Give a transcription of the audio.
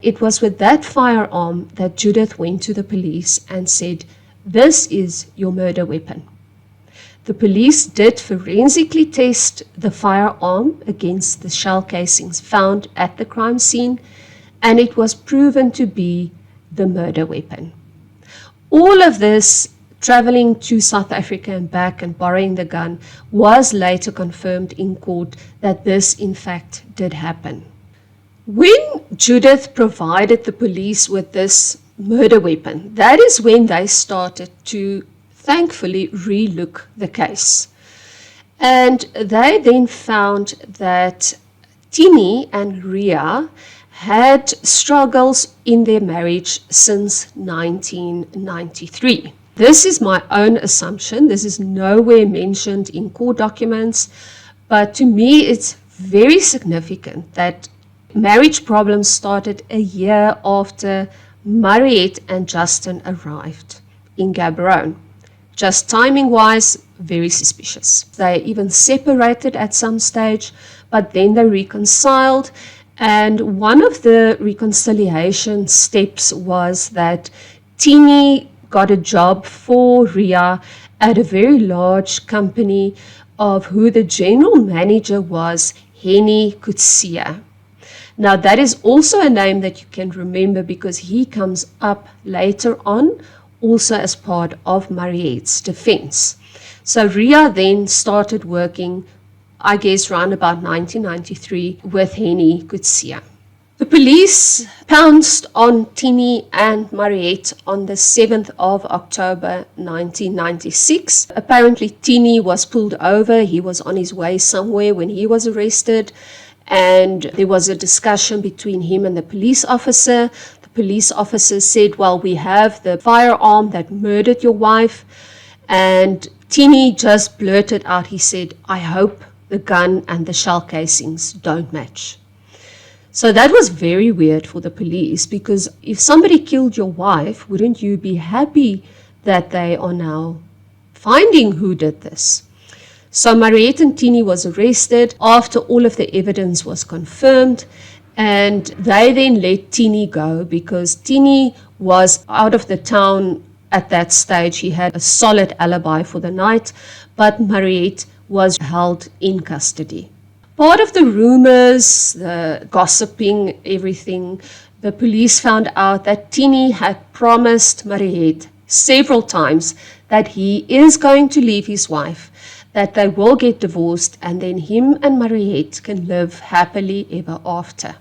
It was with that firearm that Judith went to the police and said, "This is your murder weapon." The police did forensically test the firearm against the shell casings found at the crime scene, and it was proven to be the murder weapon. All of this, traveling to South Africa and back and borrowing the gun, was later confirmed in court that this in fact did happen. When Judith provided the police with this murder weapon, that is when they started to thankfully relook the case. And they then found that Tini and Ria had struggles in their marriage since 1993. This is my own assumption. This is nowhere mentioned in court documents, but to me it's very significant that marriage problems started a year after Mariette and Justin arrived in Gaborone. Just timing-wise, very suspicious. They even separated at some stage, but then they reconciled. And one of the reconciliation steps was that Tini got a job for Ria at a very large company of who the general manager was, Henny Kutsia. Now that is also a name that you can remember because he comes up later on also as part of Mariette's defense. So Ria then started working, I guess, around about 1993 with Henny Kutsia. The police pounced on Tini and Mariette on the 7th of October 1996. Apparently Tini was pulled over. He was on his way somewhere when he was arrested. And there was a discussion between him and the police officer. The police officer said, "Well, we have the firearm that murdered your wife." And Tini just blurted out, he said, "I hope the gun and the shell casings don't match." So that was very weird for the police, because if somebody killed your wife, wouldn't you be happy that they are now finding who did this? So Mariette and Tini was arrested after all of the evidence was confirmed, and they then let Tini go because Tini was out of the town at that stage. He had a solid alibi for the night, but Mariette was held in custody. Part of the rumors, the gossiping, everything, the police found out that Tini had promised Mariette several times that he is going to leave his wife, that they will get divorced, and then him and Mariette can live happily ever after.